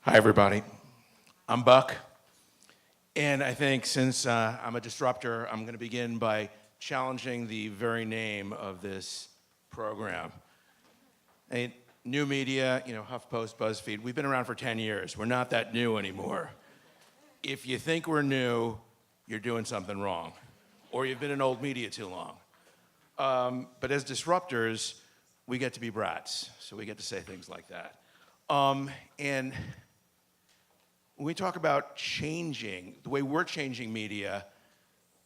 Hi, everybody. I'm Buck, and I think since I'm a disruptor, I'm going to begin by challenging the very name of this program. New media, HuffPost, BuzzFeed, we've been around for 10 years. We're not that new anymore. If you think we're new, you're doing something wrong, or you've been in old media too long. But as disruptors, we get to be brats, so we get to say things like that. And when we talk about changing, the way we're changing media,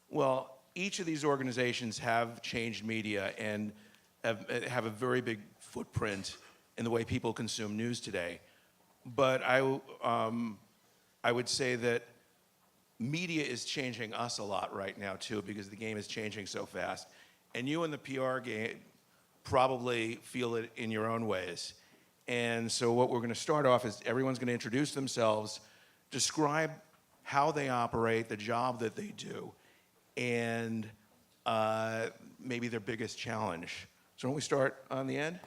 well, each of these organizations have changed media and have a very big footprint in the way people consume news today. But I would say that media is changing us a lot right now too, because the game is changing so fast. And you in the PR game probably feel it in your own ways. And so what we're going to start off is everyone's going to introduce themselves, describe how they operate, the job that they do, and maybe their biggest challenge. So why don't we start on the end?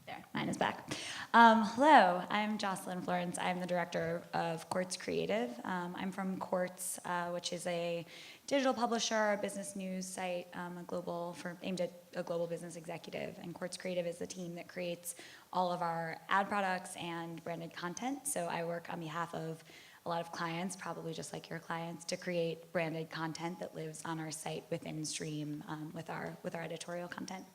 There, mine is back. Hello, I'm Jocelyn Florence. I'm the director of Quartz Creative. I'm from Quartz, which is a digital publisher, a business news site, aimed at a global business executive. And Quartz Creative is the team that creates all of our ad products and branded content. So I work on behalf of a lot of clients, probably just like your clients, to create branded content that lives on our site within Stream with our editorial content.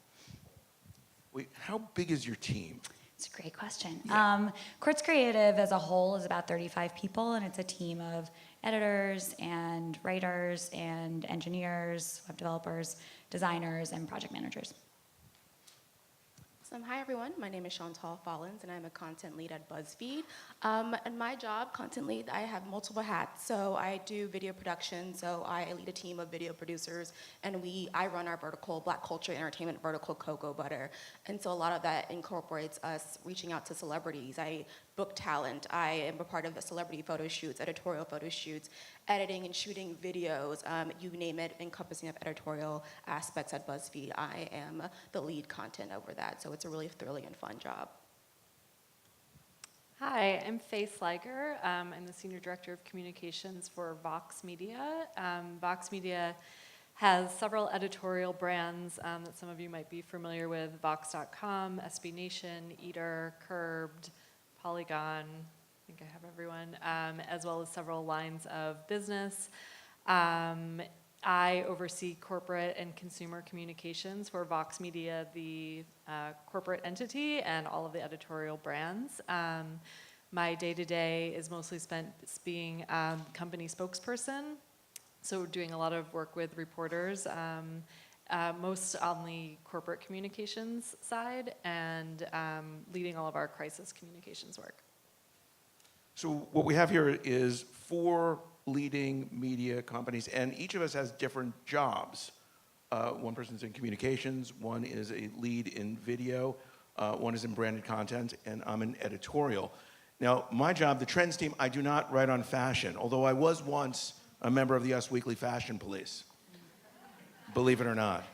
Wait, how big is your team? It's a great question. Yeah. Quartz Creative as a whole is about 35 people, and it's a team of editors and writers and engineers, web developers, designers, and project managers. Hi everyone, my name is Chantal Follins and I'm a content lead at BuzzFeed. And my job, content lead, I have multiple hats. So I do video production, so I lead a team of video producers, and I run our vertical, Black Culture Entertainment vertical, Cocoa Butter. And so a lot of that incorporates us reaching out to celebrities. I book talent, I am a part of the celebrity photo shoots, editorial photo shoots, editing and shooting videos, you name it, encompassing of editorial aspects at BuzzFeed. I am the lead content over that, so it's a really thrilling and fun job. Hi, I'm Faye Sliger. I'm the Senior Director of Communications for Vox Media. Vox Media has several editorial brands that some of you might be familiar with: Vox.com, SB Nation, Eater, Curbed, Polygon, I think I have everyone, as well as several lines of business. I oversee corporate and consumer communications for Vox Media, the corporate entity, and all of the editorial brands. My day-to-day is mostly spent being company spokesperson, so doing a lot of work with reporters, most on the corporate communications side, and leading all of our crisis communications work. So what we have here is 4 leading media companies, and each of us has different jobs. One person's in communications, one is a lead in video, one is in branded content, and I'm in editorial. Now, my job, the trends team, I do not write on fashion, although I was once a member of the Us Weekly Fashion Police, believe it or not.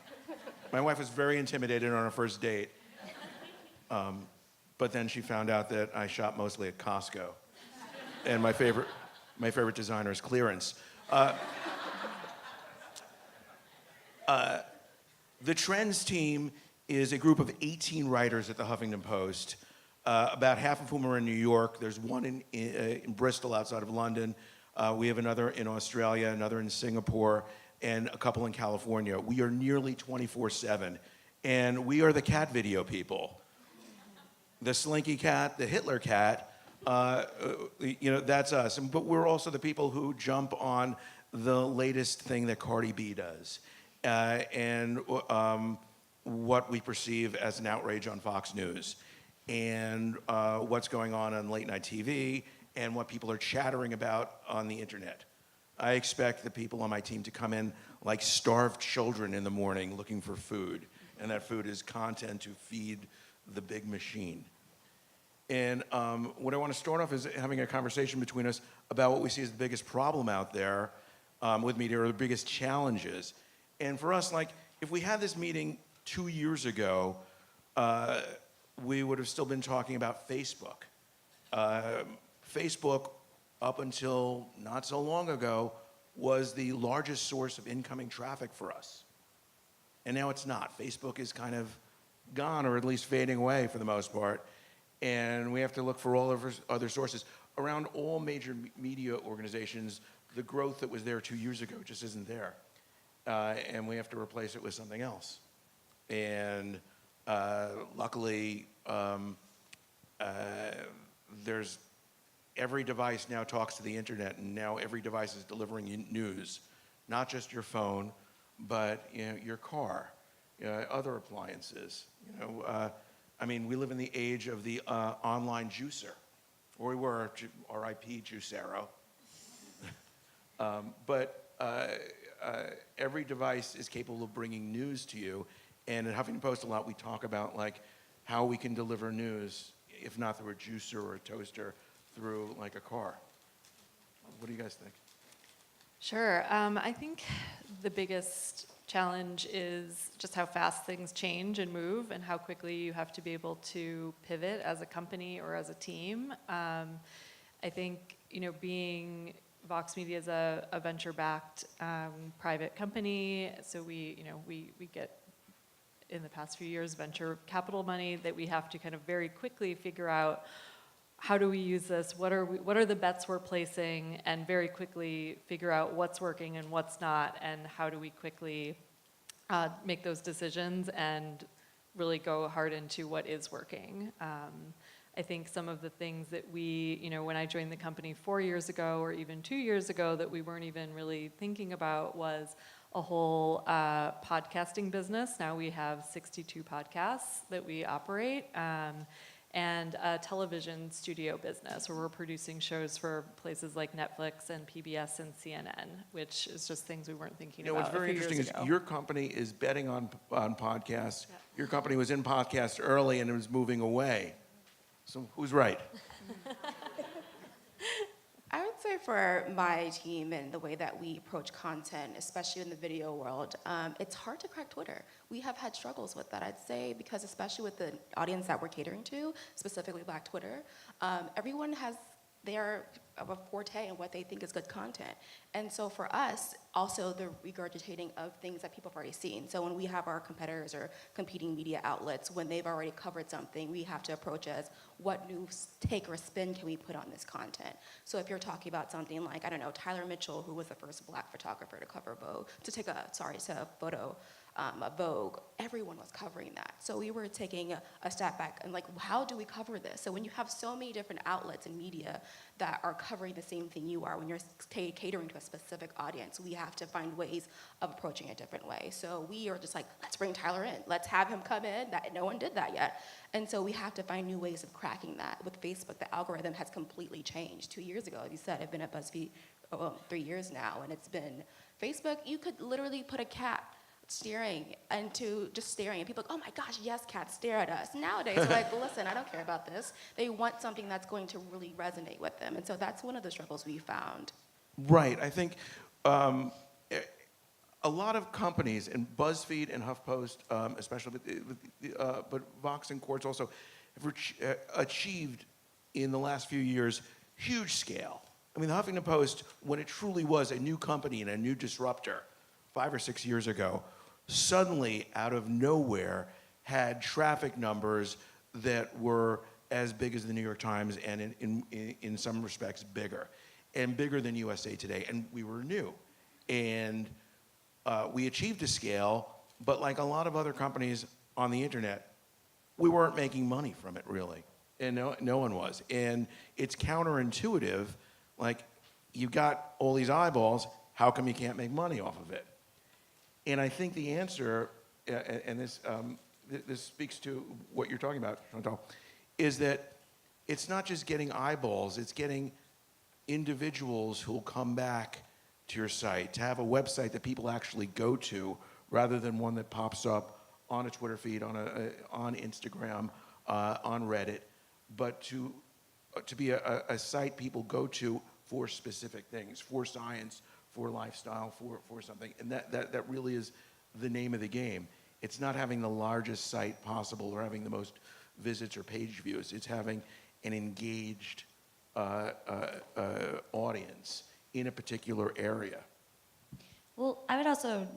My wife was very intimidated on our first date, but then she found out that I shop mostly at Costco, and my favorite designer is Clearance. The Trends team is a group of 18 writers at the Huffington Post, about half of whom are in New York. There's one in Bristol outside of London. We have another in Australia, another in Singapore, and a couple in California. We are nearly 24/7, and we are the cat video people. The Slinky cat, the Hitler cat, that's us. But we're also the people who jump on the latest thing that Cardi B does, and what we perceive as an outrage on Fox News, and what's going on late night TV, and what people are chattering about on the internet. I expect the people on my team to come in like starved children in the morning looking for food, and that food is content to feed the big machine. And what I want to start off is having a conversation between us about what we see as the biggest problem out there, with media, or the biggest challenges. And for us, like, if we had this meeting 2 years ago, we would have still been talking about Facebook. Facebook, up until not so long ago, was the largest source of incoming traffic for us. And now it's not. Facebook is kind of gone, or at least fading away for the most part. And we have to look for all of our other sources. Around all major media organizations, the growth that was there 2 years ago just isn't there. And we have to replace it with something else. And luckily, there's every device now talks to the internet, and now every device is delivering you news, not just your phone, but your car, other appliances. I mean, we live in the age of the online juicer, or we were, R.I.P. Juicero. But every device is capable of bringing news to you, and at Huffington Post a lot we talk about like how we can deliver news, if not through a juicer or a toaster, through like a car. What do you guys think? Sure. I think the biggest challenge is just how fast things change and move, and how quickly you have to be able to pivot as a company or as a team. I think, being Vox Media is a venture-backed private company, so we get, in the past few years, venture capital money that we have to kind of very quickly figure out, how do we use this? What are the bets we're placing? And very quickly figure out what's working and what's not, and how do we quickly make those decisions and really go hard into what is working. I think some of the things that we, when I joined the company 4 years ago, or even 2 years ago, that we weren't even really thinking about was a whole podcasting business. Now we have 62 podcasts that we operate. And a television studio business where we're producing shows for places like Netflix and PBS and CNN, which is just things we weren't thinking about. What's very interesting is your company is betting on podcasts. Yeah. Your company was in podcasts early and it was moving away. So who's right? I would say for my team and the way that we approach content, especially in the video world, it's hard to crack Twitter. We have had struggles with that, I'd say, because especially with the audience that we're catering to, specifically Black Twitter, everyone has their forte in what they think is good content. And so for us, also the regurgitating of things that people have already seen. So when we have our competitors or competing media outlets, when they've already covered something, we have to approach as what new take or spin can we put on this content? So if you're talking about something like, I don't know, Tyler Mitchell, who was the first Black photographer to cover Vogue, to photo of Vogue, everyone was covering that. So we were taking a step back and like, how do we cover this? So when you have so many different outlets and media that are covering the same thing you are, when you're catering to a specific audience, we have to find ways of approaching a different way. So we are just like, let's bring Tyler in. Let's have him come in. No one did that yet. And so we have to find new ways of cracking that. With Facebook, the algorithm has completely changed. 2 years ago, as you said, I've been at BuzzFeed 3 years now, and it's been Facebook. You could literally put a cat staring, and people are like, oh my gosh, yes, cats stare at us. Nowadays, they're like, listen, I don't care about this. They want something that's going to really resonate with them. And so that's one of the struggles we found. Right. I think a lot of companies, and BuzzFeed and HuffPost especially, but Vox and Quartz also, have achieved in the last few years huge scale. I mean, the Huffington Post, when it truly was a new company and a new disruptor 5 or 6 years ago, suddenly out of nowhere had traffic numbers that were as big as the New York Times, and in some respects bigger, and bigger than USA Today. And we were new, and we achieved a scale, but like a lot of other companies on the internet, we weren't making money from it really, and no one was. And it's counterintuitive, like you got all these eyeballs, how come you can't make money off of it? And I think the answer, and this speaks to what you're talking about, Chantal, is that it's not just getting eyeballs, it's getting individuals who will come back to your site, to have a website that people actually go to, rather than one that pops up on a Twitter feed, on Instagram, on Reddit, but to be a site people go to for specific things, for science, for lifestyle, for something. And that really is the name of the game. It's not having the largest site possible or having the most visits or page views. It's having an engaged audience in a particular area. Well, I would also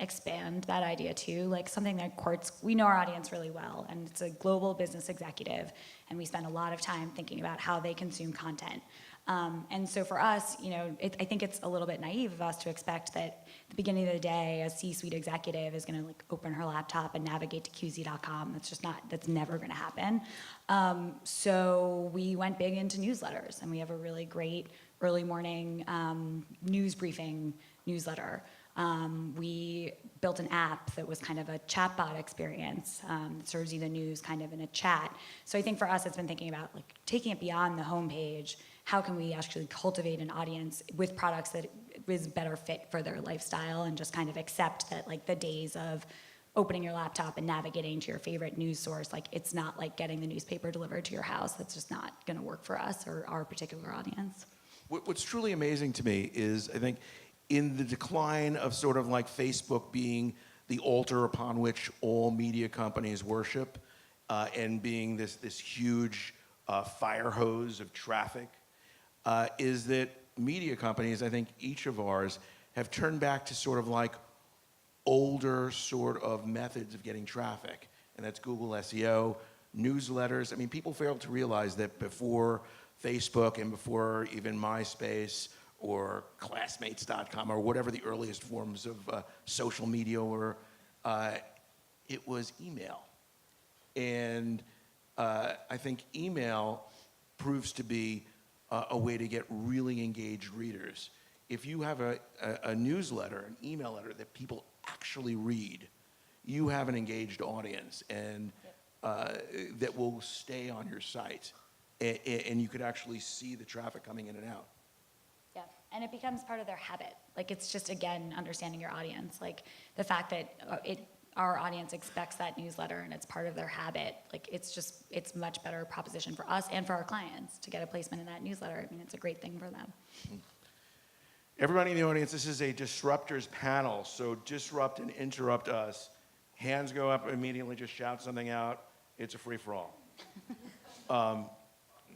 expand that idea too, like something that Quartz, we know our audience really well, and it's a global business executive, and we spend a lot of time thinking about how they consume content. And so for us, you know, I think it's a little bit naive of us to expect that at the beginning of the day, a C-suite executive is gonna like open her laptop and navigate to QZ.com. That's never gonna happen. So we went big into newsletters, and we have a really great early morning news briefing newsletter. We built an app that was kind of a chatbot experience that serves you the news kind of in a chat. So I think for us, it's been thinking about like taking it beyond the homepage. How can we actually cultivate an audience with products that is better fit for their lifestyle, and just kind of accept that like the days of opening your laptop and navigating to your favorite news source, like it's not like getting the newspaper delivered to your house. That's just not gonna work for us or our particular audience. What's truly amazing to me is, I think, in the decline of sort of like Facebook being the altar upon which all media companies worship, and being this huge fire hose of traffic, is that media companies, I think each of ours, have turned back to sort of like older sort of methods of getting traffic. And that's Google SEO, newsletters. I mean, people fail to realize that before Facebook and before even MySpace or Classmates.com or whatever the earliest forms of social media were, it was email. And I think email proves to be a way to get really engaged readers. If you have a newsletter, an email letter that people actually read, you have an engaged audience, and that will stay on your site. And you could actually see the traffic coming in and out. Yeah, and it becomes part of their habit. Like it's just, again, understanding your audience. Like the fact that our audience expects that newsletter and it's part of their habit. Like it's much better proposition for us and for our clients to get a placement in that newsletter. I mean, it's a great thing for them. Everybody in the audience, this is a Disruptors panel, so disrupt and interrupt us. Hands go up immediately, just shout something out. It's a free-for-all.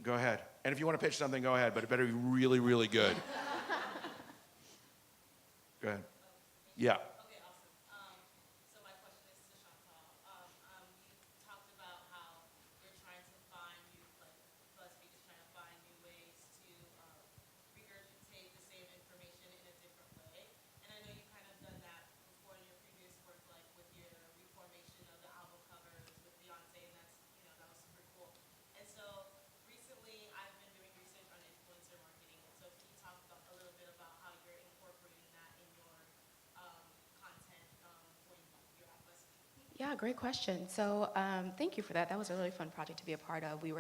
Go ahead. And if you want to pitch something, go ahead, but it better be really, really good. Go ahead. Yeah. Okay, awesome. So my question is to Chantal. You talked about how you're trying to find BuzzFeed is trying to find new ways to regurgitate the same information in a different way. And I know you kind of done that before in your previous work, like with your reformation of the album covers with Beyonce, and that was super cool. And so recently I've been doing research on influencer marketing. And so can you talk about a little bit about how you're incorporating that in your content when you're at BuzzFeed? Yeah, great question. So thank you for that. That was a really fun project to be a part of. We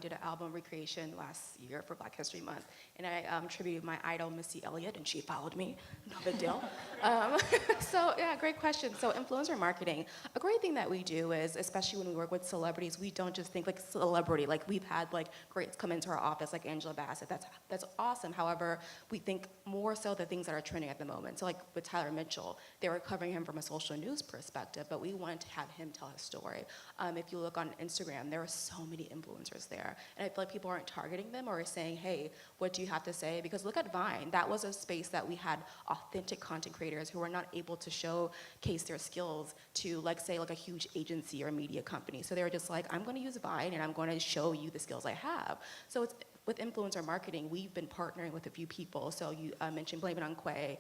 did an album recreation last year for Black History Month, and I tributed my idol, Missy Elliott, and she followed me. No big deal. So yeah, great question. So influencer marketing, a great thing that we do is, especially when we work with celebrities, we don't just think like celebrity. Like we've had like greats come into our office, like Angela Bassett. That's awesome. However, we think more so the things that are trending at the moment. So like with Tyler Mitchell, they were covering him from a social news perspective, but we wanted to have him tell his story. If you look on Instagram, there are so many influencers there. And I feel like people aren't targeting them or saying, hey, what do you have to say? Because look at Vine. That was a space that we had authentic content creators who were not able to showcase their skills to, like, say, like a huge agency or media company. So they were just like, I'm going to use Vine and I'm going to show you the skills I have. So it's with influencer marketing, we've been partnering with a few people. So you mentioned Blame It on Quay.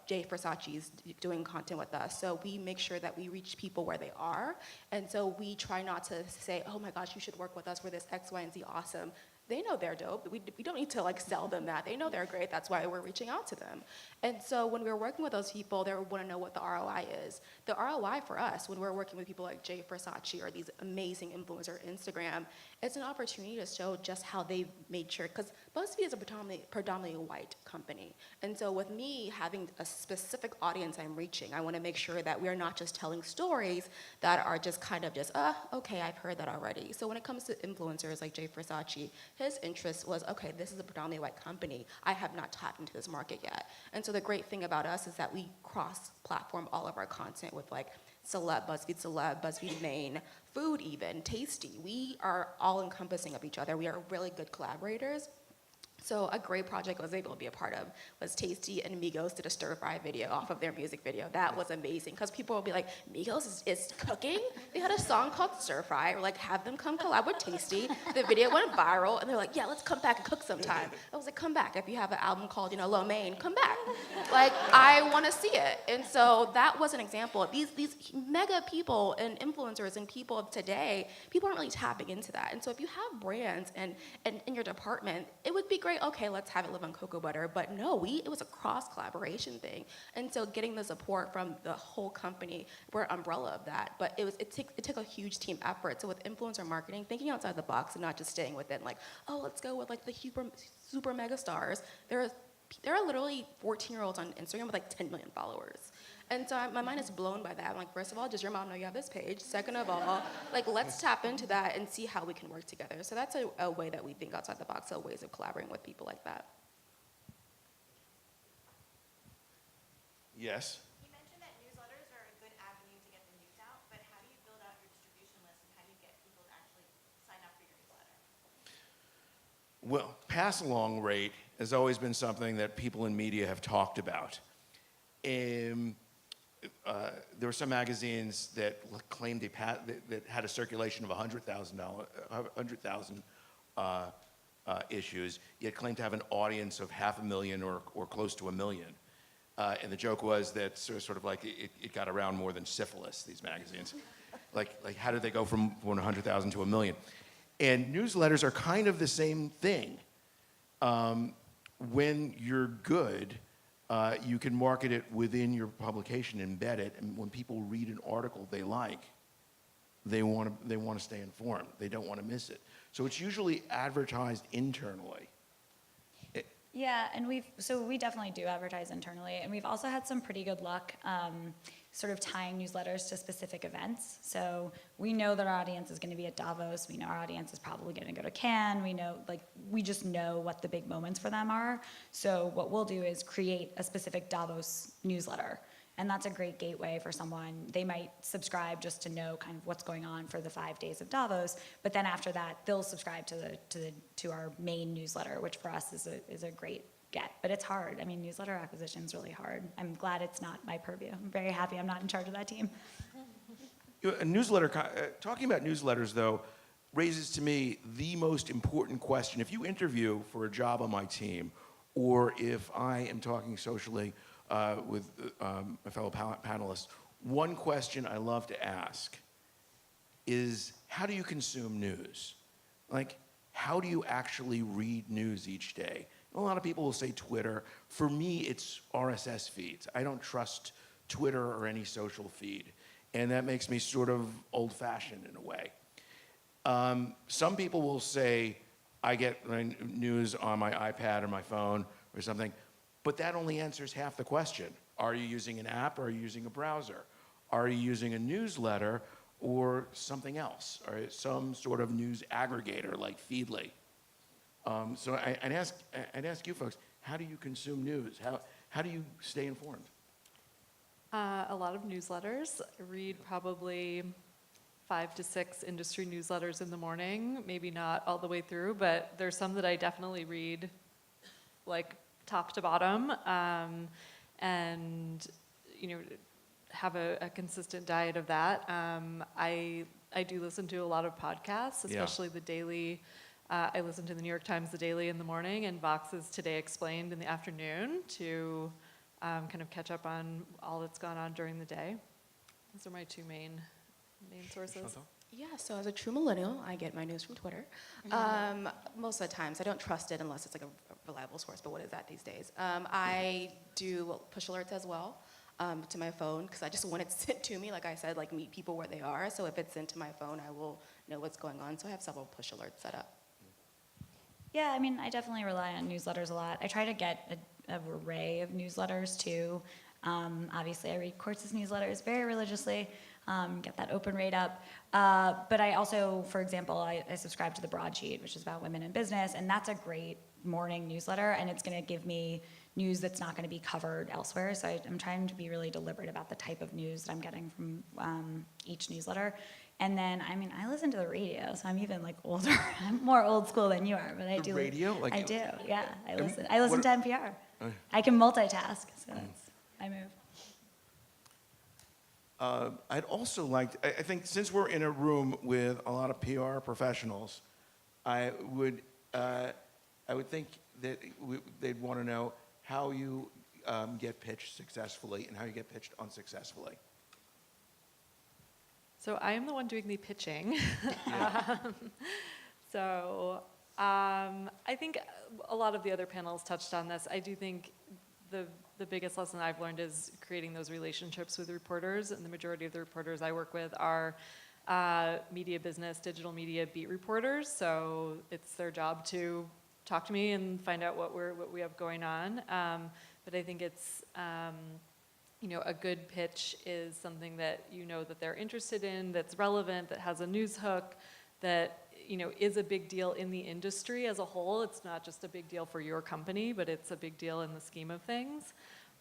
Jay Versace's doing content with us. So we make sure that we reach people where they are. And so we try not to say, oh my gosh, you should work with us. We're this X, Y, and Z awesome. They know they're dope. We don't need to like sell them that. They know they're great. That's why we're reaching out to them. And so when we're working with those people, they want to know what the ROI is. The ROI for us, when we're working with people like Jay Versace or these amazing influencers on Instagram, it's an opportunity to show just how they've made sure, because BuzzFeed is a predominantly white company. And so with me having a specific audience I'm reaching, I want to make sure that we're not just telling stories that are just kind of just, okay, I've heard that already. So when it comes to influencers like Jay Versace, his interest was, okay, this is a predominantly white company. I have not tapped into this market yet. And so the great thing about us is that we cross-platform all of our content with like BuzzFeed Maine, food even, Tasty. We are all encompassing of each other. We are really good collaborators. So a great project I was able to be a part of was Tasty and Migos did a stir-fry video off of their music video. That was amazing because people will be like, Migos is cooking? They had a song called Stir Fry. We're like, have them come collab with Tasty. The video went viral and they're like, yeah, let's come back and cook sometime. I was like, come back. If you have an album called, Lo Mein, come back. Like, I want to see it. And so that was an example. These mega people and influencers and people of today, people aren't really tapping into that. And so if you have brands and in your department, it would be great. Okay, let's have it live on cocoa butter, but no, it was a cross-collaboration thing. And so getting the support from the whole company, we're an umbrella of that, but it took a huge team effort. So with influencer marketing, thinking outside the box and not just staying within like, oh, let's go with like the super mega stars. There are literally 14-year-olds on Instagram with like 10 million followers. And so my mind is blown by that. I'm like, first of all, does your mom know you have this page? Second of all, like, let's tap into that and see how we can work together. So that's a way that we think outside the box, so ways of collaborating with people like that. Yes? You mentioned that newsletters are a good avenue to get the news out, but how do you build out your distribution list and how do you get people to actually sign up for your newsletter? Well, pass-along rate has always been something that people in media have talked about. There were some magazines that claimed that had a circulation of 100,000 issues, yet claimed to have an audience of 500,000 or close to 1 million. And the joke was that sort of like it got around more than syphilis, these magazines. like how did they go from 100,000 to 1 million? And newsletters are kind of the same thing. When you're good, you can market it within your publication, embed it, and when people read an article they like, they want to stay informed. They don't want to miss it. So it's usually advertised internally. Yeah, and we definitely do advertise internally, and we've also had some pretty good luck sort of tying newsletters to specific events. So we know that our audience is going to be at Davos. We know our audience is probably going to go to Cannes. We just know what the big moments for them are. So what we'll do is create a specific Davos newsletter. And that's a great gateway for someone. They might subscribe just to know kind of what's going on for the 5 days of Davos, but then after that, they'll subscribe to our main newsletter, which for us is a great get. But it's hard. I mean, newsletter acquisition is really hard. I'm glad it's not my purview. I'm very happy I'm not in charge of that team. A newsletter, talking about newsletters though, raises to me the most important question. If you interview for a job on my team, or if I am talking socially with my fellow panelists, one question I love to ask is, how do you consume news? Like, how do you actually read news each day? A lot of people will say Twitter. For me, it's RSS feeds. I don't trust Twitter or any social feed. And that makes me sort of old-fashioned in a way. Some people will say, I get my news on my iPad or my phone or something, but that only answers half the question. Are you using an app or are you using a browser? Are you using a newsletter or something else, or some sort of news aggregator like Feedly? So I'd ask you folks, how do you consume news? How do you stay informed? A lot of newsletters. I read probably 5 to 6 industry newsletters in the morning, maybe not all the way through, but there's some that I definitely read like top to bottom, and have a consistent diet of that. I do listen to a lot of podcasts, especially the daily. I listen to the New York Times, the Daily in the morning, and Vox's Today Explained in the afternoon to kind of catch up on all that's gone on during the day. Those are my 2 main sources. Chantal? Yeah, so as a true millennial, I get my news from Twitter. Most of the times, I don't trust it unless it's like a reliable source, but what is that these days? I do push alerts as well to my phone, because I just want it sent to me, like I said, like meet people where they are. So if it's sent to my phone, I will know what's going on. So I have several push alerts set up. Yeah, I mean, I definitely rely on newsletters a lot. I try to get an array of newsletters too. Obviously, I read Quartz's newsletters very religiously. get that open rate up. But I also, for example, I subscribe to the Broadsheet, which is about women in business, and that's a great morning newsletter, and it's going to give me news that's not going to be covered elsewhere. So I'm trying to be really deliberate about the type of news that I'm getting from each newsletter. And then, I mean, I listen to the radio, so I'm even like older. I'm more old school than you are, but I do. Radio? Like, I do, yeah. I And listen. I listen what- to NPR. I can multitask, so I move. I'd also like, I think since we're in a room with a lot of PR professionals, I would think that they'd want to know how you get pitched successfully and how you get pitched unsuccessfully. So I am the one doing the pitching. I think a lot of the other panels touched on this. I do think the biggest lesson I've learned is creating those relationships with reporters, and the majority of the reporters I work with are media business, digital media beat reporters, so it's their job to talk to me and find out what we have going on. But I think it's, a good pitch is something that that they're interested in, that's relevant, that has a news hook, that is a big deal in the industry as a whole. It's not just a big deal for your company, but it's a big deal in the scheme of things.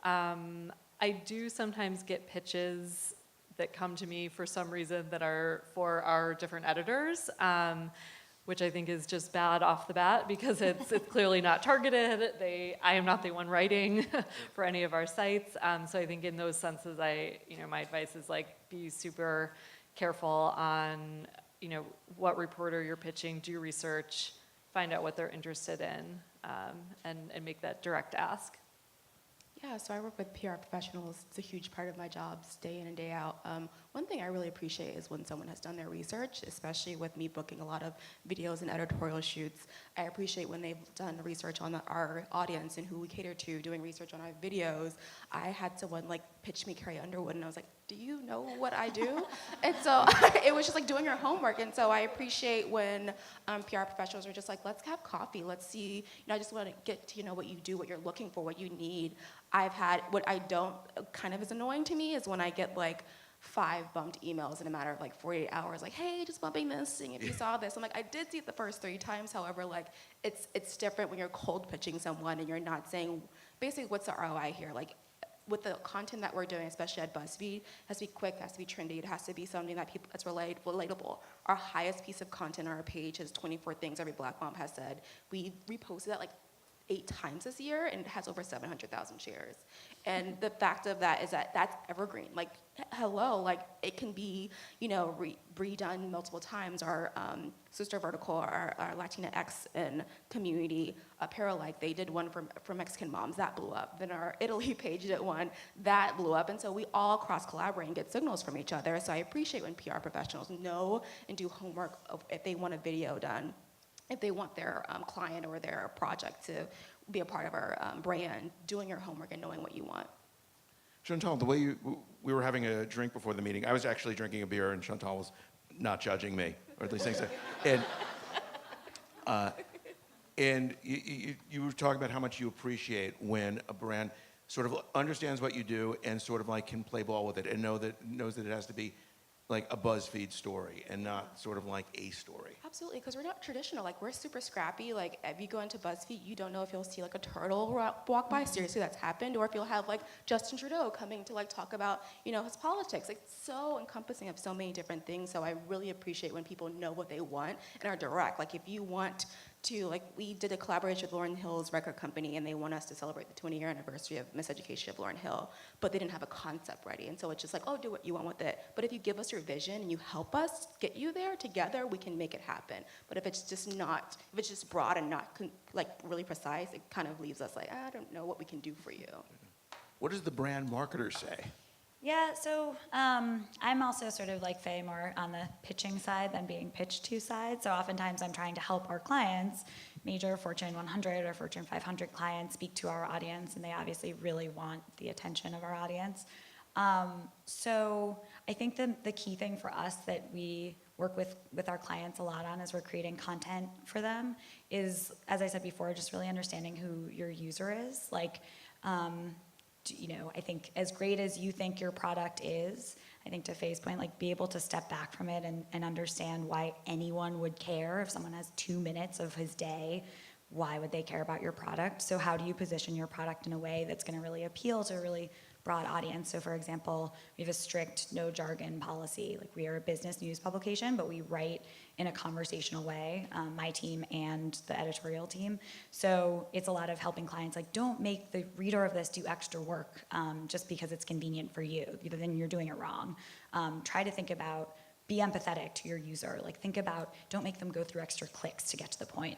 I do sometimes get pitches that come to me for some reason that are for our different editors, which I think is just bad off the bat because it's clearly not targeted. I am not the one writing for any of our sites. So I think in those senses, my advice is be super careful on what reporter you're pitching, do research, find out what they're interested in, and make that direct ask. Yeah, so I work with PR professionals. It's a huge part of my job, day in and day out. One thing I really appreciate is when someone has done their research, especially with me booking a lot of videos and editorial shoots. I appreciate when they've done research on our audience and who we cater to, doing research on our videos. I had someone pitch me Carrie Underwood, and I was like, do you know what I do? And so it was just doing your homework. And so I appreciate when PR professionals are just let's have coffee. Let's see, I just want to get to what you do, what you're looking for, what you need. I've had, what I don't, kind of is annoying to me is when I get 5 bumped emails in a matter of 48 hours, hey, just bumping this, seeing if you saw this. I'm I did see it the first 3 times. However, it's different when you're cold pitching someone and you're not saying, basically, what's the ROI here? With the content that we're doing, especially at BuzzFeed, it has to be quick, it has to be trendy, it has to be something that's relatable. Our highest piece of content on our page is 24 things every Black mom has said. We reposted that 8 times this year, and it has over 700,000 shares. And the fact of that is that that's evergreen. Hello, it can be, redone multiple times. Our sister vertical, our Latinx and community apparel, they did one for Mexican moms, that blew up. Then our Italy page did one, that blew up. And so we all cross-collaborate and get signals from each other. So I appreciate when PR professionals know and do homework if they want a video done, if they want their client or their project to be a part of our brand, doing your homework and knowing what you want. Chantal, the way we were having a drink before the meeting, I was actually drinking a beer and Chantal was not judging me, or at least saying so. And you were talking about how much you appreciate when a brand sort of understands what you do and sort of can play ball with it and knows that it has to be a BuzzFeed story and not sort of a story. Absolutely, because we're not traditional. We're super scrappy. If you go into BuzzFeed, you don't know if you'll see a turtle walk by. Seriously, that's happened. Or if you'll have Justin Trudeau coming to talk about his politics. It's so encompassing of so many different things. So I really appreciate when people know what they want and are direct. If you want to, we did a collaboration with Lauryn Hill's record company, and they want us to celebrate the 20-year anniversary of Miseducation of Lauryn Hill, but they didn't have a concept ready. And so it's just oh, do what you want with it. But if you give us your vision and you help us get you there together, we can make it happen. But if it's just not, if it's just broad and not really precise, it kind of leaves us I don't know what we can do for you. What does the brand marketer say? Yeah, so I'm also sort of Faye, more on the pitching side than being pitched to side. So oftentimes I'm trying to help our clients, major Fortune 100 or Fortune 500 clients, speak to our audience, and they obviously really want the attention of our audience. So I think the key thing for us that we work with our clients a lot on as we're creating content for them is, as I said before, just really understanding who your user is. I think as great as you think your product is, I think to Faye's point, like be able to step back from it and understand why anyone would care if someone has 2 minutes of his day. Why would they care about your product? So how do you position your product in a way that's going to really appeal to a really broad audience? So for example, we have a strict no jargon policy. Like we are a business news publication, but we write in a conversational way, my team and the editorial team. So it's a lot of helping clients, like don't make the reader of this do extra work just because it's convenient for you. Then you're doing it wrong. Try to think about, be empathetic to your user. Like think about, don't make them go through extra clicks to get to the point.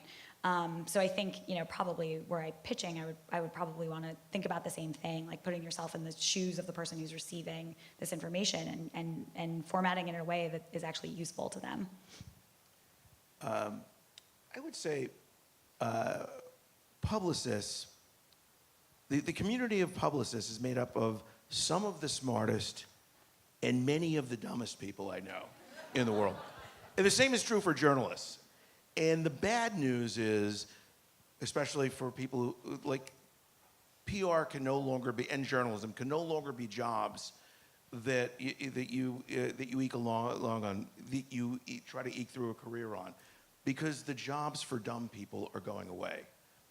So I think, probably where I'm pitching, I would probably want to think about the same thing, like putting yourself in the shoes of the person who's receiving this information and formatting it in a way that is actually useful to them. I would say publicists, the community of publicists is made up of some of the smartest and many of the dumbest people I know in the world. And the same is true for journalists. And the bad news is, especially for people who, like, PR can no longer be, and journalism can no longer be jobs that you eke along on, that you try to eke through a career on, because the jobs for dumb people are going away.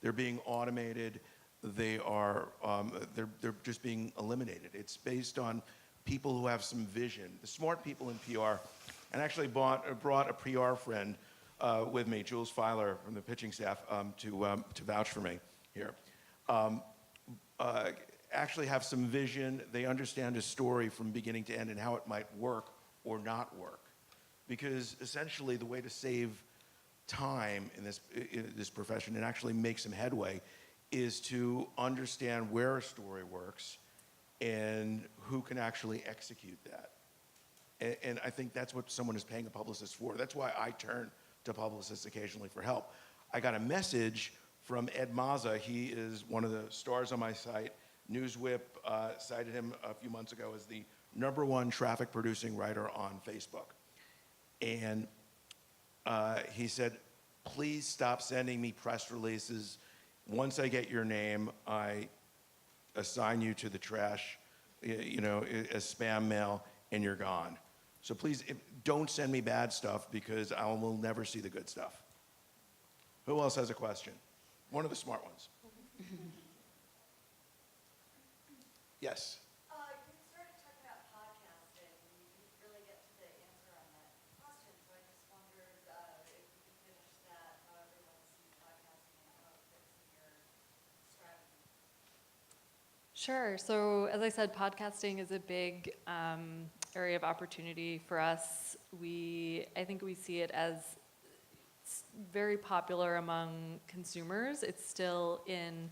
They're being automated. They're just being eliminated. It's based on people who have some vision. The smart people in PR, and actually brought a PR friend with me, Jules Filer from the pitching staff, to vouch for me here. Actually have some vision. They understand a story from beginning to end and how it might work or not work. Because essentially the way to save time in this profession and actually make some headway is to understand where a story works and who can actually execute that. And I think that's what someone is paying a publicist for. That's why I turn to publicists occasionally for help. I got a message from Ed Mazza. He is one of the stars on my site. Newswhip cited him a few months ago as the #1 traffic producing writer on Facebook. And he said, please stop sending me press releases. Once I get your name, I assign you to the trash, as spam mail, and you're gone. So please don't send me bad stuff because I will never see the good stuff. Who else has a question? One of the smart ones. Yes. You started talking about podcasting, and you didn't really get to the answer on that question, so I just wondered if you could finish that, how everyone sees podcasting and how it fits in your strategy. Sure. So as I said, podcasting is a big area of opportunity for us. I think we see it as very popular among consumers. It's still in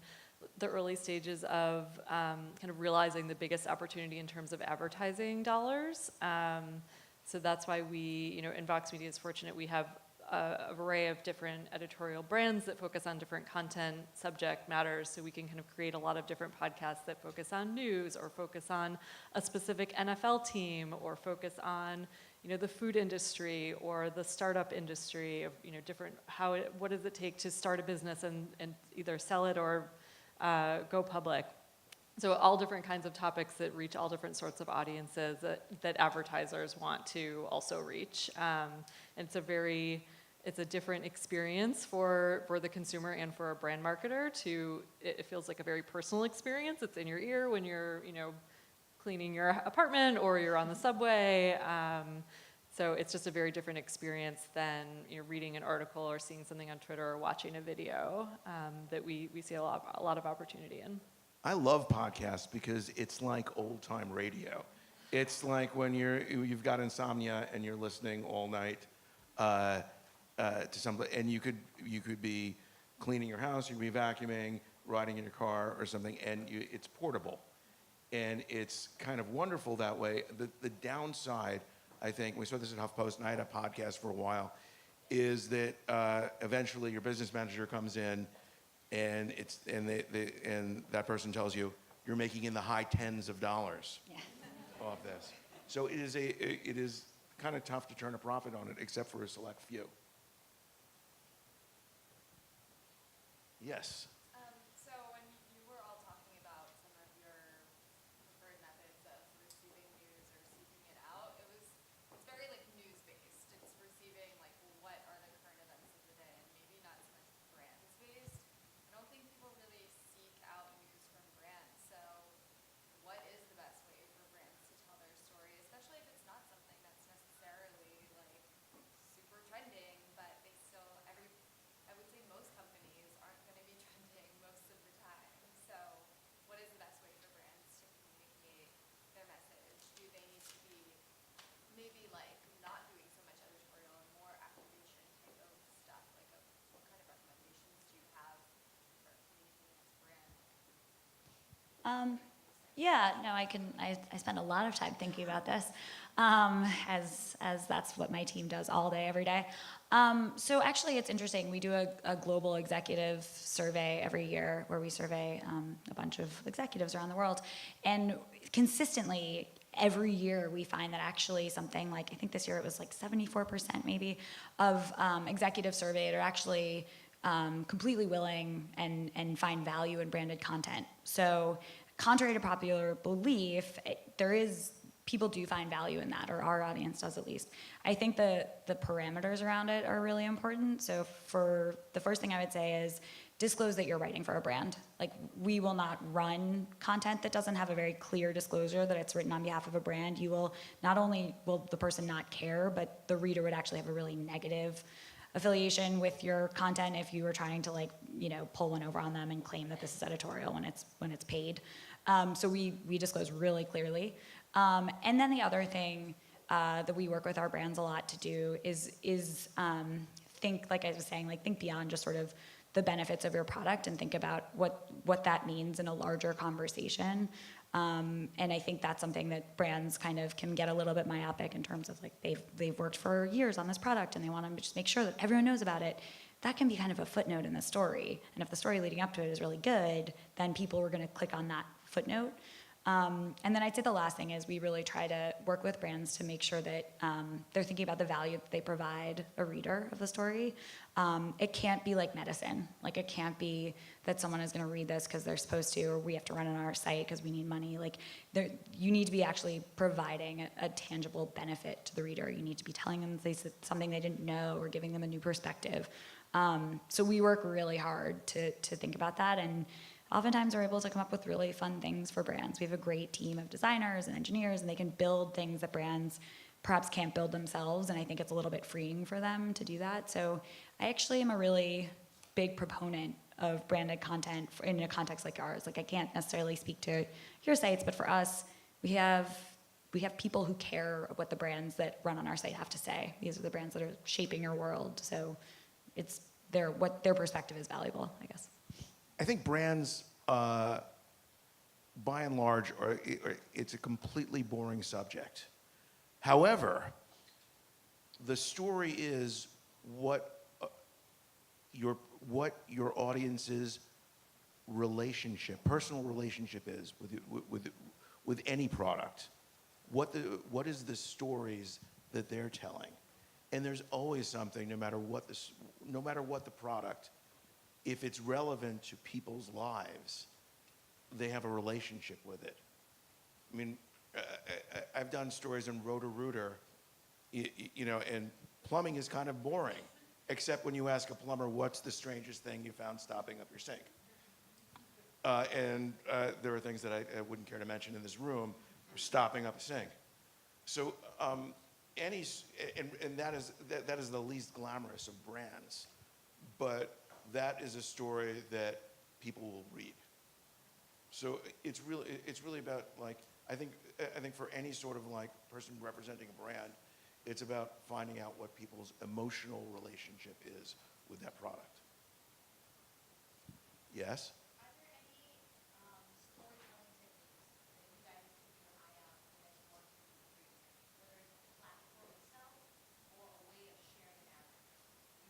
the early stages of kind of realizing the biggest opportunity in terms of advertising dollars. So that's why we, in Vox Media is fortunate we have a array of different editorial brands that focus on different content subject matters, so we can kind of create a lot of different podcasts that focus on news or focus on a specific NFL team or focus on the food industry or the startup industry of different what does it take to start a business and either sell it or go public. So all different kinds of topics that reach all different sorts of audiences that advertisers want to also reach. And it's a different experience for the consumer and for a brand marketer. It feels like a very personal experience. It's in your ear when you're cleaning your apartment or you're on the subway. So it's just a very different experience than reading an article or seeing something on Twitter or watching a video that we see a lot of opportunity in. I love podcasts because it's like old-time radio. It's like when you've got insomnia and you're listening all night to something, and you could be cleaning your house, you could be vacuuming, riding in your car or something, and it's portable. And it's kind of wonderful that way. The downside, I think, we saw this at HuffPost, and I had a podcast for a while, is that eventually your business manager comes in and and that person tells you you're making in the high tens of dollars off this. So it is kind of tough to turn a profit on it, except for a select few. Yes. So when you were all talking about some of your Yeah, no, I spend a lot of time thinking about this, as that's what my team does all day, every day. So actually, it's interesting. We do a global executive survey every year where we survey a bunch of executives around the world. And consistently, every year we find that actually something like, I think this year it was like 74% maybe of executives surveyed are actually completely willing and find value in branded content. So contrary to popular belief, people do find value in that, or our audience does at least. I think the parameters around it are really important. So for the first thing I would say is disclose that you're writing for a brand. Like, we will not run content that doesn't have a very clear disclosure that it's written on behalf of a brand. You will, not only will the person not care, but the reader would actually have a really negative affiliation with your content if you were trying to, like, pull one over on them and claim that this is editorial when it's paid. So we disclose really clearly. And then the other thing that we work with our brands a lot to do is think, like I was saying, like, think beyond just sort of the benefits of your product and think about what that means in a larger conversation. And I think that's something that brands kind of can get a little bit myopic in terms of, like, they've worked for years on this product and they want to just make sure that everyone knows about it. That can be kind of a footnote in the story. And if the story leading up to it is really good, then people are going to click on that footnote. And then I'd say the last thing is we really try to work with brands to make sure that they're thinking about the value that they provide a reader of the story. It can't be like medicine. Like, it can't be that someone is going to read this because they're supposed to, or we have to run it on our site because we need money. Like, you need to be actually providing a tangible benefit to the reader. You need to be telling them something they didn't know or giving them a new perspective. So we work really hard to think about that, and oftentimes we're able to come up with really fun things for brands. We have a great team of designers and engineers, and they can build things that brands perhaps can't build themselves, and I think it's a little bit freeing for them to do that. So I actually am a really big proponent of branded content in a context like ours. Like, I can't necessarily speak to your sites, but for us, we have people who care what the brands that run on our site have to say. These are the brands that are shaping your world, so what their perspective is valuable, I guess. I think brands, by and large, it's a completely boring subject. However, the story is what your audience's personal relationship is with any product. What is the stories that they're telling? And there's always something, no matter what the product. If it's relevant to people's lives, they have a relationship with it. I mean, I've done stories in Roto-Rooter, and plumbing is kind of boring, except when you ask a plumber, what's the strangest thing you found stopping up your sink? And there are things that I wouldn't care to mention in this room for stopping up a sink. So that is the least glamorous of brands, but that is a story that people will read. So it's really about, like, I think for any sort of, like, person representing a brand, it's about finding out what people's emotional relationship is with that product. Yes? Are there any storytelling techniques that you guys keep your eye out as you work with the creator, whether it's the platform itself or a way of sharing narrative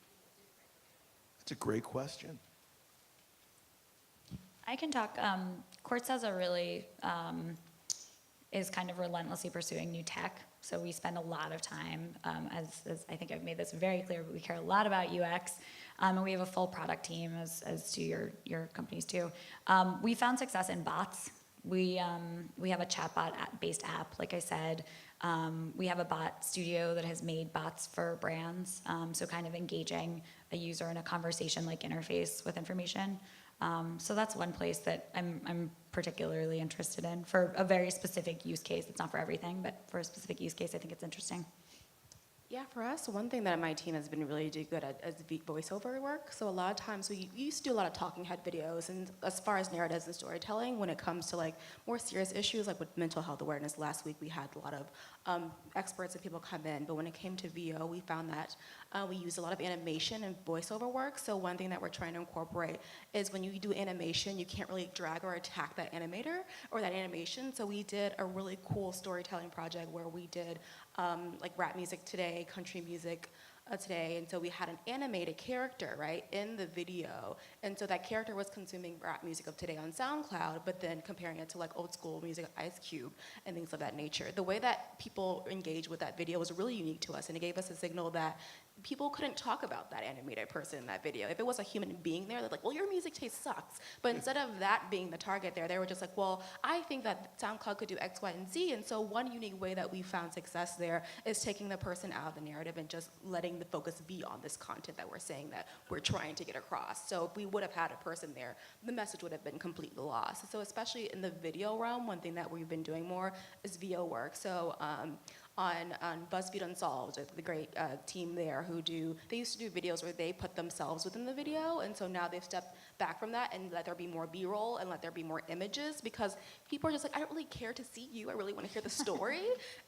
using a different medium? That's a great question. I can talk. Quartz has is kind of relentlessly pursuing new tech. So we spend a lot of time, as I think I've made this very clear, but we care a lot about UX. And we have a full product team, as do your companies too. We found success in bots. We have a chatbot-based app, like I said. We have a bot studio that has made bots for brands, so kind of engaging a user in a conversation-like interface with information. So that's one place that I'm particularly interested in for a very specific use case. It's not for everything, but for a specific use case, I think it's interesting. Yeah, for us, one thing that my team has been really good at is voiceover work. So a lot of times we used to do a lot of talking head videos, and as far as narratives and storytelling, when it comes to like more serious issues like with mental health awareness, last week we had a lot of experts and people come in. But when it came to VO, we found that we used a lot of animation and voiceover work. So one thing that we're trying to incorporate is when you do animation, you can't really drag or attack that animator or that animation. So we did a really cool storytelling project where we did like rap music today, country music today, and so we had an animated character, right, in the video, and so that character was consuming rap music of today on SoundCloud, but then comparing it to like old school music, Ice Cube, and things of that nature. The way that people engaged with that video was really unique to us, and it gave us a signal that people couldn't talk about that animated person in that video. If it was a human being there, they're like, well, your music taste sucks. But instead of that being the target there, they were just like, well, I think that SoundCloud could do X, Y, and Z. And so one unique way that we found success there is taking the person out of the narrative and just letting the focus be on this content that we're saying that we're trying to get across. So if we would have had a person there, the message would have been completely lost. So especially in the video realm, one thing that we've been doing more is VO work. So on BuzzFeed Unsolved, the great team there they used to do videos where they put themselves within the video, and so now they've stepped back from that and let there be more B-roll and let there be more images, because people are just like, I don't really care to see you, I really want to hear the story.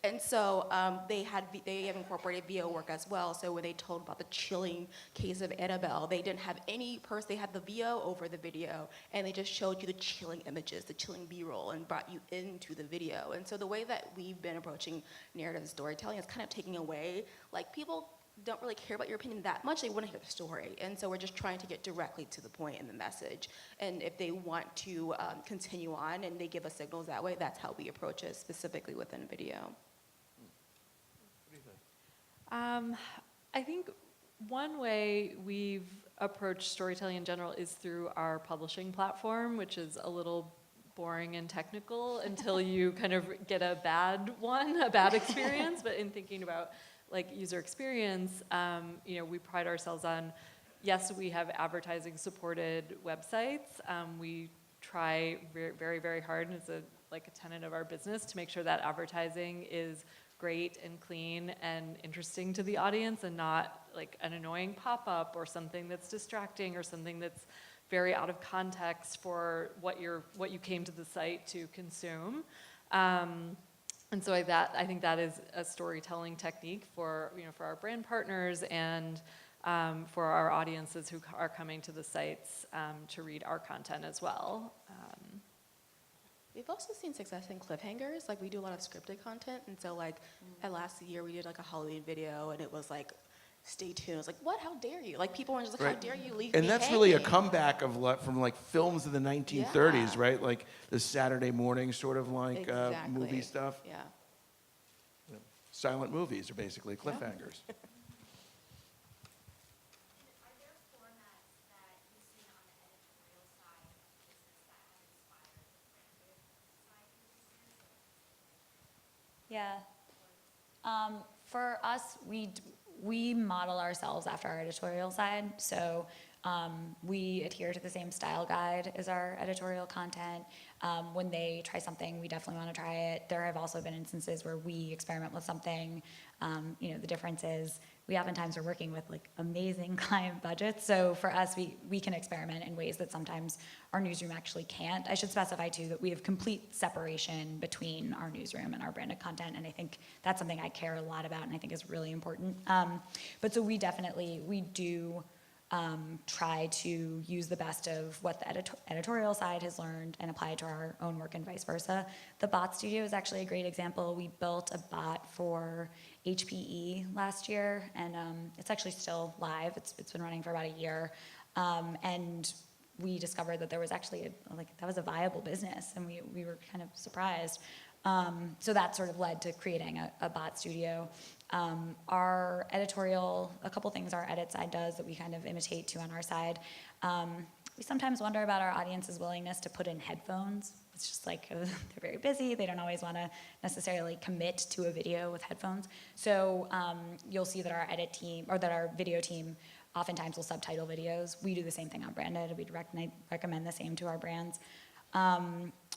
And so they have incorporated VO work as well. So when they told about the chilling case of Annabelle, they didn't have any they had the VO over the video, and they just showed you the chilling images, the chilling B-roll, and brought you into the video. And so the way that we've been approaching narrative storytelling is kind of taking away, like, people don't really care about your opinion that much, they want to hear the story. And so we're just trying to get directly to the point in the message. And if they want to continue on and they give us signals that way, that's how we approach it specifically within video. What do you think? I think one way we've approached storytelling in general is through our publishing platform, which is a little boring and technical until you kind of get a bad experience. But in thinking about like user experience, we pride ourselves on, yes, we have advertising supported websites. We try very, very, very hard, and it's a tenet of our business, to make sure that advertising is great and clean and interesting to the audience, and not like an annoying pop-up or something that's distracting or something that's very out of context for what you came to the site to consume. And so I think that is a storytelling technique for our brand partners and for our audiences who are coming to the sites to read our content as well. We've also seen success in cliffhangers. Like, we do a lot of scripted content, and so like last year we did like a Halloween video, and it was like, stay tuned. I was like, what? How dare you? Like, people were just like, how dare you leave me And that's really a hanging? comeback from like films of the 1930s, Yeah. right? Like the Saturday morning sort of like Exactly. movie stuff. Yeah. Silent movies are basically cliffhangers. Are there formats that you've seen on the editorial side of the business that have inspired the creative side of the business? Yeah. For us, we model ourselves after our editorial side. So we adhere to the same style guide as our editorial content. When they try something, we definitely want to try it. There have also been instances where we experiment with something. The difference is we oftentimes are working with like amazing client budgets. So for us, we can experiment in ways that sometimes our newsroom actually can't. I should specify too that we have complete separation between our newsroom and our branded content. And I think that's something I care a lot about and I think is really important. But so we do try to use the best of what the editorial side has learned and apply it to our own work and vice versa. The bot studio is actually a great example. We built a bot for HPE last year, and it's actually still live. It's been running for about a year, and we discovered that there was actually that was a viable business, and we were kind of surprised. So that sort of led to creating a bot studio. Our editorial, a couple things our edit side does that we kind of imitate too on our side. We sometimes wonder about our audience's willingness to put in headphones. It's just like they're very busy. They don't always want to necessarily commit to a video with headphones. So you'll see that our edit team, or that our video team, oftentimes will subtitle videos. We do the same thing on branded. We'd recommend the same to our brands.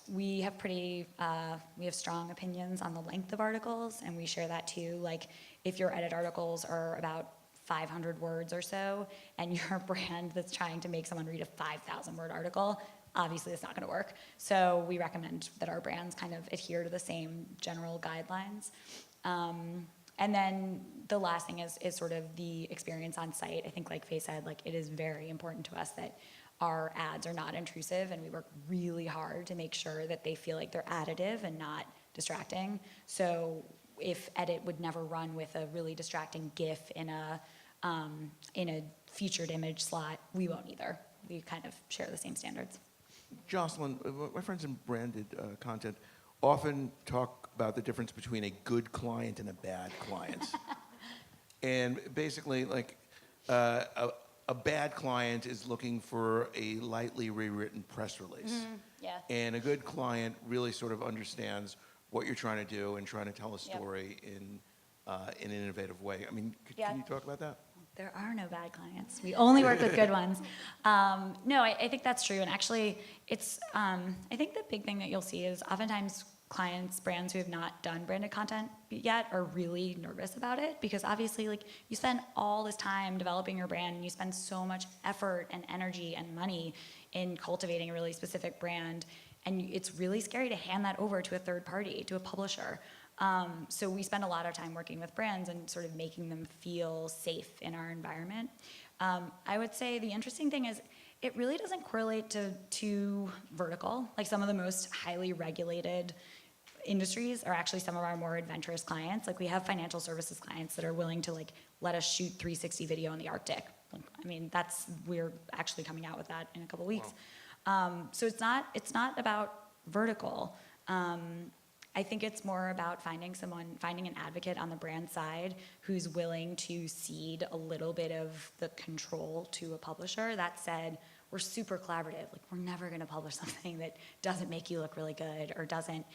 We have we have strong opinions on the length of articles, and we share that too. Like, if your edit articles are about 500 words or so, and you're a brand that's trying to make someone read a 5,000 word article, obviously it's not gonna work. So we recommend that our brands kind of adhere to the same general guidelines. And then the last thing is sort of the experience on site. I think, like Faye said, like, it is very important to us that our ads are not intrusive, and we work really hard to make sure that they feel like they're additive and not distracting. So if edit would never run with a really distracting GIF in a featured image slot, we won't either. We kind of share the same standards. Jocelyn, my friends in branded content often talk about the difference between a good client and a bad client. And basically, like, a bad client is looking for a lightly rewritten press release. Yeah. And a good client really sort of understands what you're trying to do and trying to tell a story in an innovative way. I mean, Yeah. can you talk about that? There are no bad clients. We only work with good ones. No, I think that's true. And actually, it's, I think the big thing that you'll see is oftentimes clients, brands who have not done branded content yet are really nervous about it, because obviously, like, you spend all this time developing your brand, and you spend so much effort and energy and money in cultivating a really specific brand, and it's really scary to hand that over to a third party, to a publisher. So we spend a lot of time working with brands and sort of making them feel safe in our environment. I would say the interesting thing is it really doesn't correlate to vertical. Like, some of the most highly regulated industries are actually some of our more adventurous clients. Like, we have financial services clients that are willing to, like, let us shoot 360 video in the Arctic. I mean, we're actually coming out with that in a couple weeks. Wow. So it's not about vertical. I think it's more about finding an advocate on the brand side who's willing to cede a little bit of the control to a publisher. That said, we're super collaborative. Like, we're never gonna publish something that doesn't make you look really good or doesn't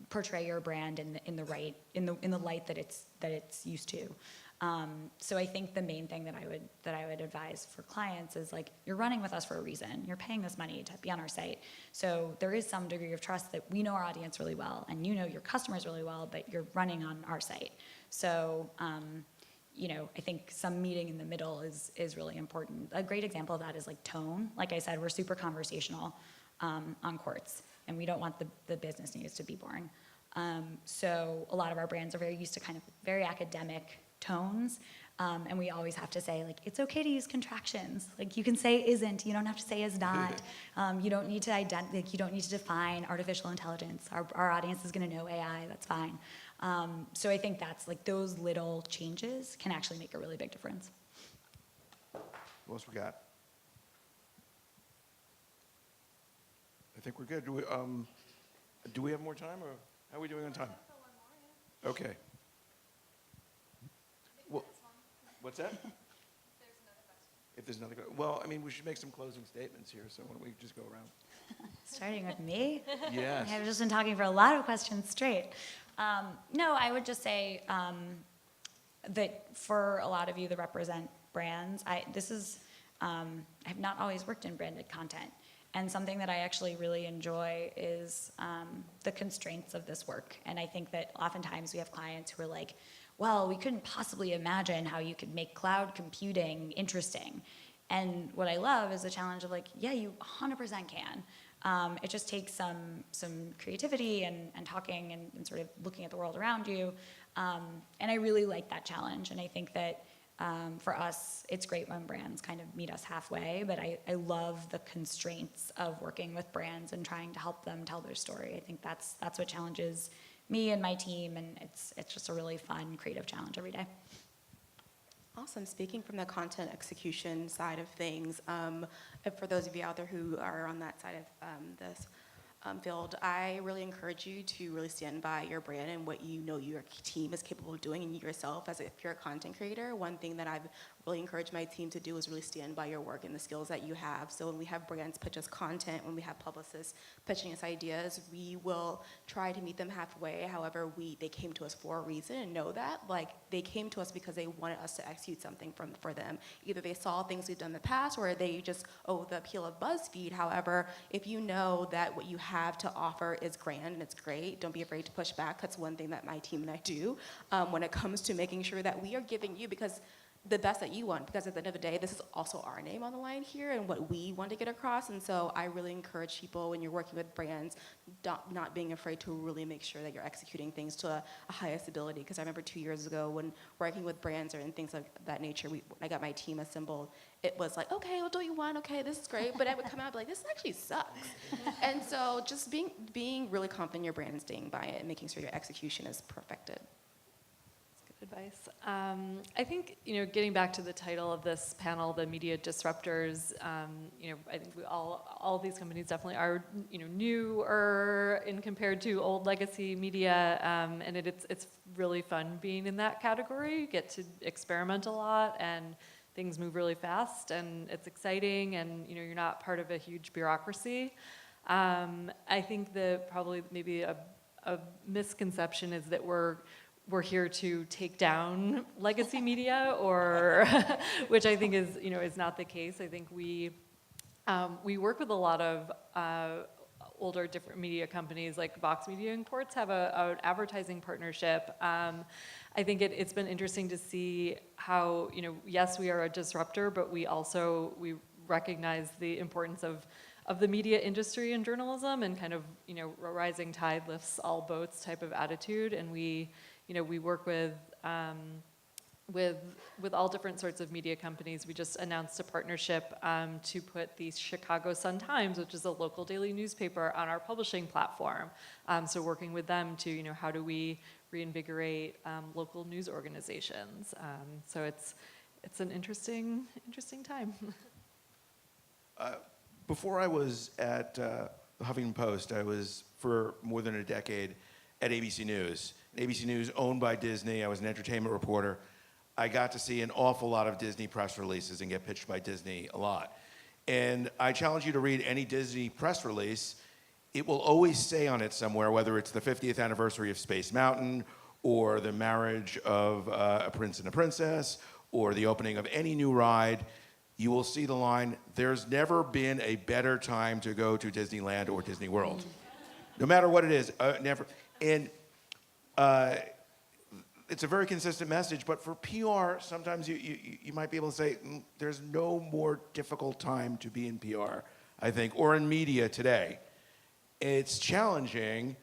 portray your brand in the light that it's used to. So I think the main thing that I would advise for clients is, like, you're running with us for a reason. You're paying this money to be on our site. So there is some degree of trust that we know our audience really well, and you know your customers really well, but you're running on our site. So, I think some meeting in the middle is really important. A great example of that is, like, tone. Like I said, we're super conversational on Quartz, and we don't want the business news to be boring. So a lot of our brands are very used to kind of very academic tones, and we always have to say, like, it's okay to use contractions. Like, you can say isn't, you don't have to say is not. You don't need to you don't need to define artificial intelligence. Our audience is gonna know AI, that's fine. So I think that's, like, those little changes can actually make a really big difference. What else we got? I think we're good. Do we have more time, or how are we doing on time? Okay. Well, what's that? If there's another question. Well, I mean, we should make some closing statements here, so why don't we just go around? Starting with me? Yes. I've just been talking for a lot of questions straight. No, I would just say that for a lot of you that represent brands, I've not always worked in branded content. And something that I actually really enjoy is the constraints of this work. And I think that oftentimes we have clients who are like, well, we couldn't possibly imagine how you could make cloud computing interesting. And what I love is the challenge of, like, yeah, you 100% can. It just takes some creativity and talking and sort of looking at the world around you. And I really like that challenge. And I think that for us, it's great when brands kind of meet us halfway, but I love the constraints of working with brands and trying to help them tell their story. I think that's what challenges me and my team, and it's just a really fun, creative challenge every day. Awesome. Speaking from the content execution side of things, for those of you out there who are on that side of this field, I really encourage you to really stand by your brand and what you know your team is capable of doing, and you yourself as if you're a content creator. One thing that I've really encourage my team to do is really stand by your work and the skills that you have. So when we have brands pitch us content, when we have publicists pitching us ideas, we will try to meet them halfway. However, they came to us for a reason, and know that. Like, they came to us because they wanted us to execute something for them. Either they saw things we've done in the past, or they just, the appeal of BuzzFeed. However, if you know that what you have to offer is grand and it's great, don't be afraid to push back. That's one thing that my team and I do when it comes to making sure that we are giving you the best that you want, because at the end of the day, this is also our name on the line here and what we want to get across. And so I really encourage people, when you're working with brands, not being afraid to really make sure that you're executing things to a highest ability. Because I remember 2 years ago when working with brands and things of that nature, I got my team assembled. It was like, okay, well, don't you want? Okay, this is great. But I would come out and be like, this actually sucks. And so just being really confident in your brand and staying by it and making sure your execution is perfected. Advice. I think, getting back to the title of this panel, the media disruptors, I think all of these companies definitely are, newer in compared to old legacy media, and it's really fun being in that category. You get to experiment a lot, and things move really fast, and it's exciting, and you're not part of a huge bureaucracy. I think probably maybe a misconception is that we're here to take down legacy media, or which I think is not the case. I think we work with a lot of older different media companies, like Vox Media and Quartz have an advertising partnership. I think it's been interesting to see how, yes, we are a disruptor, but we recognize the importance of the media industry and journalism, and kind of, a rising tide lifts all boats type of attitude. And we work with all different sorts of media companies. We just announced a partnership to put the Chicago Sun-Times, which is a local daily newspaper, on our publishing platform. So working with them to, how do we reinvigorate local news organizations? So it's an interesting time. Before I was at the Huffington Post, I was for more than a decade at ABC News. ABC News, owned by Disney. I was an entertainment reporter. I got to see an awful lot of Disney press releases and get pitched by Disney a lot. And I challenge you to read any Disney press release. It will always say on it somewhere, whether it's the 50th anniversary of Space Mountain, or the marriage of a prince and a princess, or the opening of any new ride, you will see the line, "There's never been a better time to go to Disneyland or Disney World." No matter what it is, never. And it's a very consistent message, but for PR, sometimes you might be able to say, there's no more difficult time to be in PR, I think, or in media today. It's challenging,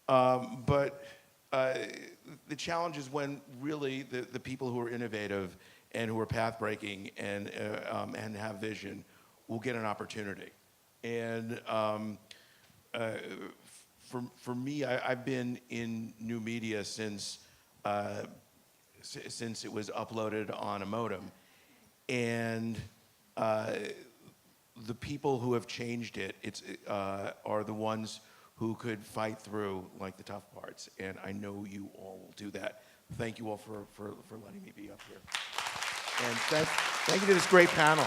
but the challenge is when really the people who are innovative and who are path-breaking and have vision will get an opportunity. And for me, I've been in new media since it was uploaded on a modem. And the people who have changed it are the ones who could fight through like the tough parts. And I know you all will do that. Thank you all for letting me be up here. And thank you to this great panel.